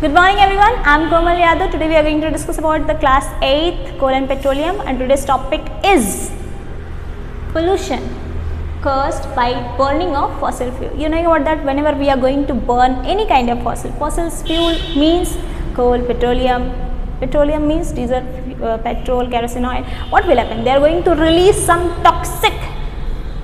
Good morning everyone, I am Komal Yadav. Today we are going to discuss about the class 8th coal and petroleum, and today's topic is pollution caused by burning of fossil fuel. You know about that whenever we are going to burn any kind of fossil fuel means coal, petroleum means diesel, petrol, kerosene oil. What will happen? They are going to release some toxic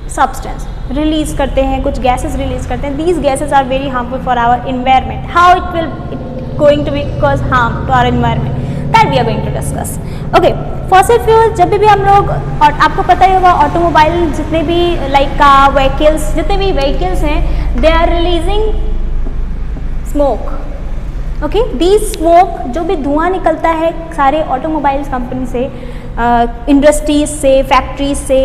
substance, release करते हैं कुछ gases release करते हैं. These gases are very harmful for our environment. How it going to be cause harm to our environment, that we are going to discuss. Okay, fossil fuel जब भी हम लोग, और आपको पता ही होगा ऑटोमोबाइल जितने भी लाइक कार व्हीकल्स जितने भी व्हीकल्स हैं, they are releasing smoke. Okay, the smoke जो भी धुआं निकलता है सारे ऑटोमोबाइल्स कंपनी से, इंडस्ट्रीज से, फैक्ट्रीज से,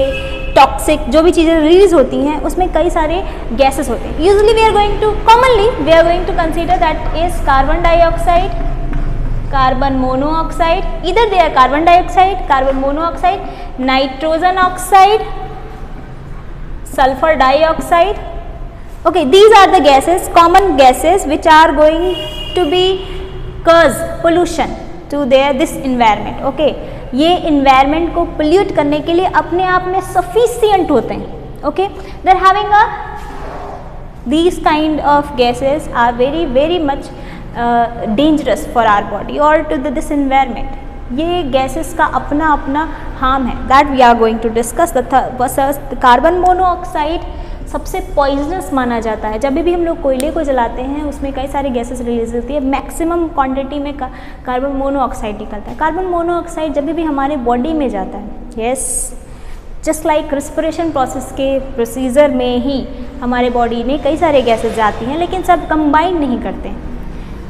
टॉक्सिक जो भी चीज़ें रिलीज होती हैं उसमें कई सारे गैसेस होते हैं. Usually we are going to consider that is carbon dioxide, carbon monoxide, either they are carbon dioxide, carbon monoxide, nitrogen oxide, sulphur dioxide. Okay, these are the gases, common gases which are going to be cause pollution to this environment. Okay, ये environment को pollute करने के लिए अपने आप में sufficient होते हैं. Okay, they're having these kind of gases are very much dangerous for our body or to this environment. ये gases का अपना harm है, that we are going to discuss. The carbon monoxide सबसे पॉइजनस माना जाता है. जब भी हम लोग कोयले को जलाते हैं उसमें कई सारे गैसेस रिलीज होती है. मैक्सिमम क्वांटिटी में कार्बन मोनोऑक्साइड निकलता है. कार्बन मोनोऑक्साइड जब भी हमारे बॉडी में जाता है, yes, just like respiration process के प्रोसीजर में ही हमारे बॉडी में कई सारे गैसेस जाती हैं, लेकिन सब कंबाइन नहीं करते हैं.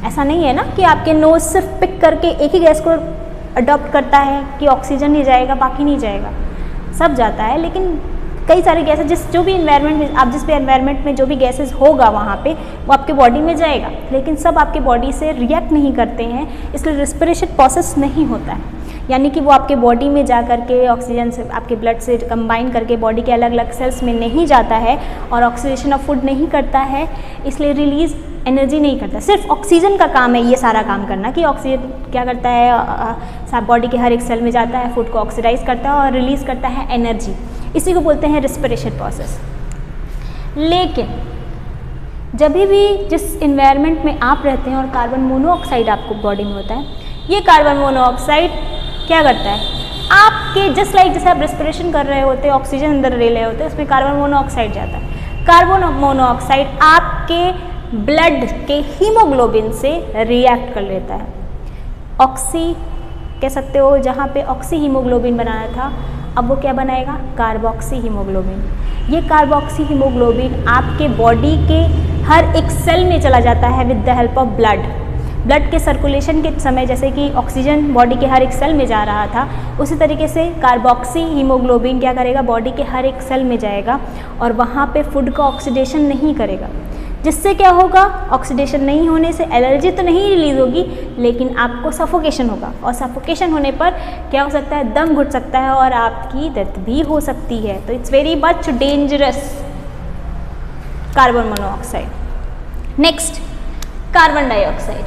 ऐसा नहीं है ना कि आपके नोज सिर्फ पिक करके एक ही गैस को अडॉप्ट करता है कि ऑक्सीजन ही जाएगा बाकी नहीं जाएगा, सब जाता है. लेकिन कई सारे गैसेस जो भी एनवायरनमेंट में आप जिस भी एनवायरनमेंट में जो भी गैसेस होगा वहाँ पे वो आपके बॉडी में जाएगा, लेकिन सब आपके बॉडी से रिएक्ट नहीं करते हैं, इसलिए रिस्पिरेशन प्रोसेस नहीं होता है. यानी कि वो आपके बॉडी में जा करके ऑक्सीजन से आपके ब्लड से कंबाइन करके बॉडी के अलग अलग सेल्स में नहीं जाता है और ऑक्सीडेशन ऑफ फूड नहीं करता है, इसलिए रिलीज एनर्जी नहीं करता. सिर्फ ऑक्सीजन का काम है ये सारा काम करना कि ऑक्सीजन क्या करता है, बॉडी के हर एक सेल में जाता है, फूड को ऑक्सीडाइज करता है और रिलीज़ करता है एनर्जी. इसी को बोलते हैं रिस्पिरेशन प्रोसेस. लेकिन जब भी जिस इन्वायरमेंट में आप रहते हैं और कार्बन मोनोऑक्साइड आपको बॉडी में होता है, ये कार्बन मोनोऑक्साइड क्या करता है, आपके जस्ट लाइक जैसे आप रिस्पिरेशन कर रहे होते हैं, ऑक्सीजन अंदर ले रहे होते हैं, उसमें कार्बन मोनोऑक्साइड जाता है. कार्बन मोनोऑक्साइड आपके ब्लड के हीमोग्लोबिन से रिएक्ट कर लेता है. ऑक्सी कह सकते हो, जहाँ पे ऑक्सी हीमोग्लोबिन बनाना था अब वो क्या बनाएगा, कार्बोक्सी हीमोग्लोबिन. ये कार्बोक्सी हीमोग्लोबिन आपके बॉडी के हर एक सेल में चला जाता है with the help of blood के सर्कुलेशन के समय जैसे कि ऑक्सीजन बॉडी के हर एक सेल में जा रहा था, उसी तरीके से कार्बोक्सी हीमोग्लोबिन क्या करेगा, बॉडी के हर एक सेल में जाएगा और वहाँ पे फूड का ऑक्सीडेशन नहीं करेगा. जिससे क्या होगा, ऑक्सीडेशन नहीं होने से एलर्जी तो नहीं रिलीज होगी, लेकिन आपको सफोकेशन होगा और सफोकेशन होने पर क्या हो सकता है, दम घुट सकता है और आपकी डेथ भी हो सकती है. तो it's very much dangerous carbon monoxide. Next, carbon dioxide.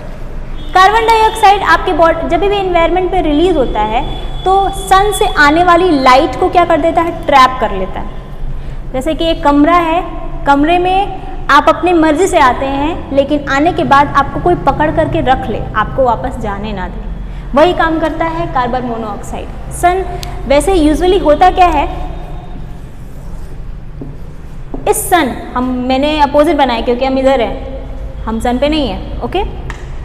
Carbon dioxide आपके बॉडी जब भी एनवायरनमेंट में रिलीज होता है तो सन से आने वाली लाइट को क्या कर देता है, ट्रैप कर लेता है. जैसे कि एक कमरा है, कमरे में आप अपनी मर्जी से आते हैं, लेकिन आने के बाद आपको कोई पकड़ करके रख ले, आपको वापस जाने ना दे, वही काम करता है कार्बन मोनोऑक्साइड. सन वैसे यूजुअली होता क्या है, इस सन मैंने अपोजिट बनाया क्योंकि हम इधर हैं, हम सन पे नहीं है. Okay,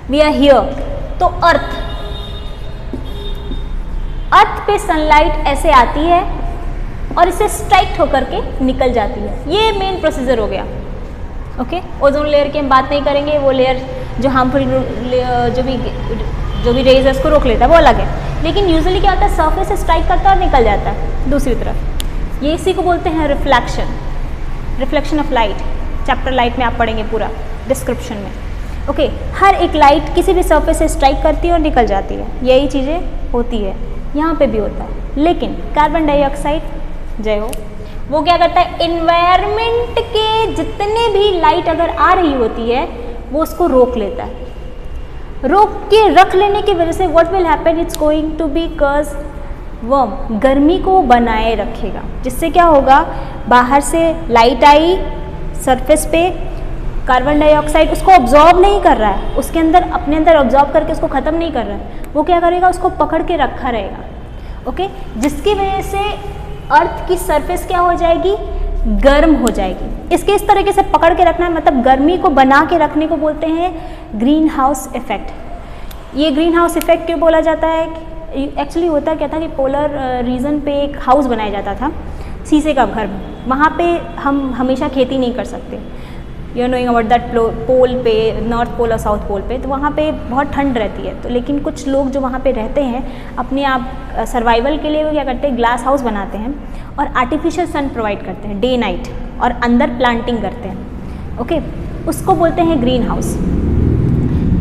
we are here. तो अर्थ पे सनलाइट ऐसे आती है और इसे स्ट्राइक होकर के निकल जाती है. ये मेन प्रोसीजर हो गया. ओके, ओजोन लेयर की हम बात नहीं करेंगे, वो लेयर जो हार्मफुल जो भी रेज है उसको रोक लेता है, वो अलग है. लेकिन यूजुअली क्या होता है, सरफेस से स्ट्राइक करता है और निकल जाता है दूसरी तरफ. ये इसी को बोलते हैं reflection of light. Chapter light में आप पढ़ेंगे पूरा डिस्क्रिप्शन में. ओके, हर एक लाइट किसी भी सरफेस से स्ट्राइक करती है और निकल जाती है, यही चीज़ें होती है, यहाँ पे भी होता है. लेकिन कार्बन डाइऑक्साइड, जय हो, वो क्या करता है, इन्वायरमेंट के जितने भी लाइट अगर आ रही होती है वो उसको रोक लेता है. रोक के रख लेने की वजह से what will happen, it's going to be cause warm, गर्मी को बनाए रखेगा, जिससे क्या होगा, बाहर से लाइट आई सरफेस पे, कार्बन डाइऑक्साइड उसको ऑब्जॉर्ब नहीं कर रहा है, उसके अंदर अपने अंदर ऑब्जॉर्ब करके उसको ख़त्म नहीं कर रहा है, वो क्या करेगा, उसको पकड़ के रखा रहेगा, ओके, जिसकी वजह से अर्थ की सरफेस क्या हो जाएगी, गर्म हो जाएगी। इसके इस तरीके से पकड़ के रखना है, मतलब गर्मी को बना के रखने को बोलते हैं ग्रीन हाउस इफेक्ट। ये ग्रीन हाउस इफेक्ट क्यों बोला जाता है, एक्चुअली होता क्या था कि पोलर रीजन पे एक हाउस बनाया जाता था, शीशे का घर, वहाँ पे हम हमेशा खेती नहीं कर सकते, यू नोइंग अबाउट दैट पोल पे, नॉर्थ पोल और साउथ पोल पे, तो वहाँ पे बहुत ठंड रहती है, तो लेकिन कुछ लोग जो वहाँ पे रहते हैं अपने आप सर्वाइवल के लिए वो क्या करते हैं, ग्लास हाउस बनाते हैं और आर्टिफिशियल सन प्रोवाइड करते हैं डे नाइट, और अंदर प्लांटिंग करते हैं, ओके, उसको बोलते हैं ग्रीन हाउस।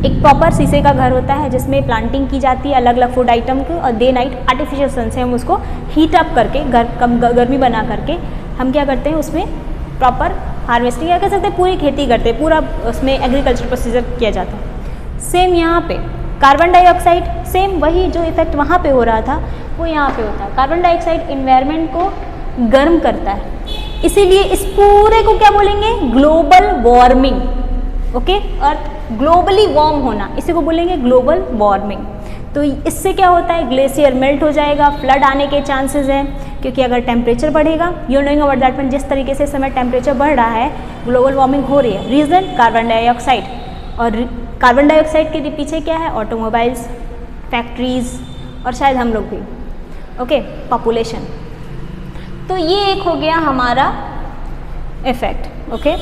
एक प्रॉपर शीशे का घर होता है जिसमें प्लांटिंग की जाती है अलग अलग फूड आइटम की, और डे नाइट आर्टिफिशियल सन से हम उसको हीट अप करके कम गर्मी बना करके हम क्या करते हैं, उसमें प्रॉपर हार्वेस्टिंग या कह सकते हैं पूरी खेती करते हैं, पूरा उसमें एग्रीकल्चर प्रोसीजर किया जाता है। सेम यहाँ पे कार्बन डाइऑक्साइड, सेम वही जो इफेक्ट वहाँ पे हो रहा था वो यहाँ पे होता है। कार्बन डाइऑक्साइड इन्वायरमेंट को गर्म करता है, इसीलिए इस पूरे को क्या बोलेंगे, ग्लोबल वार्मिंग, ओके, अर्थ ग्लोबली वार्म होना, इसी को बोलेंगे ग्लोबल वार्मिंग। तो इससे क्या होता है, ग्लेशियर मेल्ट हो जाएगा, फ्लड आने के चांसेस हैं, क्योंकि अगर टेम्परेचर बढ़ेगा, you knowing about that one, जिस तरीके से इस समय टेम्परेचर बढ़ रहा है, ग्लोबल वार्मिंग हो रही है, रीज़न कार्बन डाइऑक्साइड, और कार्बन डाइऑक्साइड के पीछे क्या है, ऑटोमोबाइल्स, फैक्ट्रीज, और शायद हम लोग भी, ओके, पॉपुलेशन। तो ये एक हो गया हमारा इफेक्ट, ओके।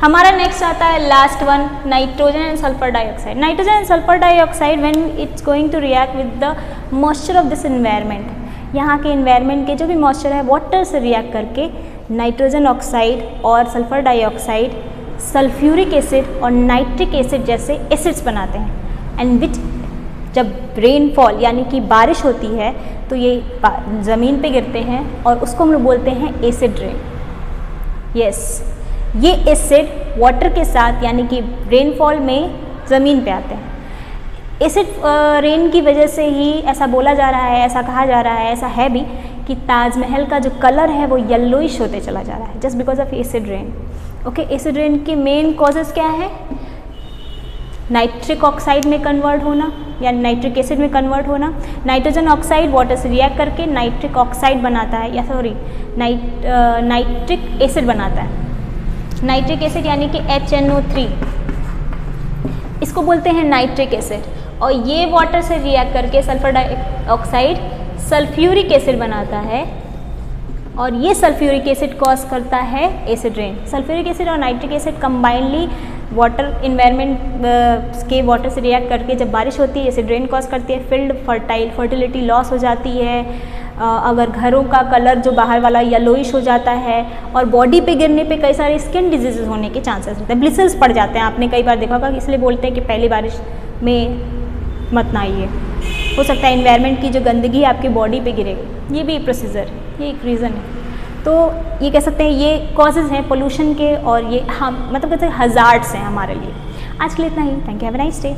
हमारा नेक्स्ट आता है last one, nitrogen and sulphur dioxide. Nitrogen and sulphur dioxide when it's going to react with the moisture of this environment, यहाँ के इन्वायरमेंट के जो भी मॉइस्चर है वाटर से रिएक्ट करके नाइट्रोजन ऑक्साइड और सल्फर डाइऑक्साइड सल्फ्यूरिक एसिड और नाइट्रिक एसिड जैसे एसिड्स बनाते हैं, एंड विच जब रेनफॉल यानी कि बारिश होती है तो ये ज़मीन पे गिरते हैं और उसको हम लोग बोलते हैं एसिड रेन। यस, ये एसिड वाटर के साथ यानी कि रेनफॉल में ज़मीन पे आते हैं। एसिड रेन की वजह से ही ऐसा बोला जा रहा है, ऐसा कहा जा रहा है, ऐसा है भी कि ताजमहल का जो कलर है वो येलोइश होते चला जा रहा है, just because of acid rain, okay. Acid rain के मेन कॉजेज़ क्या है, नाइट्रिक ऑक्साइड में कन्वर्ट होना या नाइट्रिक एसिड में कन्वर्ट होना, नाइट्रोजन ऑक्साइड वाटर से रिएक्ट करके नाइट्रिक ऑक्साइड बनाता है, या सॉरी नाइट्रिक एसिड बनाता है, नाइट्रिक एसिड यानी कि HNO3, इसको बोलते हैं नाइट्रिक एसिड, और ये वाटर से रिएक्ट करके सल्फर डाइऑक्साइड सल्फ्यूरिक एसिड बनाता है, और ये सल्फ्यूरिक एसिड कॉज करता है एसिड रेन। सल्फ्यूरिक एसिड और nitric acid combinedly water environment के वाटर से रिएक्ट करके जब बारिश होती है एसिड रेन कॉज करती है, फील्ड फर्टिलिटी लॉस हो जाती है, अगर घरों का कलर जो बाहर वाला येलोइश हो जाता है, और बॉडी पे गिरने पे कई सारे स्किन डिजीजेज होने के चांसेस होते हैं, ब्लिसल्स पड़ जाते हैं, आपने कई बार देखा होगा, इसलिए बोलते हैं कि पहली बारिश में मत नहाइए, हो सकता है इन्वायरमेंट की जो गंदगी आपकी बॉडी पे गिरेगी, ये भी प्रोसीजर है, ये एक रीज़न है। तो ये कह सकते हैं ये कॉजेज़ हैं पोल्यूशन के, और ये हम मतलब कहते हैं हज़ार्ड्स हैं हमारे लिए। आज के लिए इतना ही, thank you, have a nice day.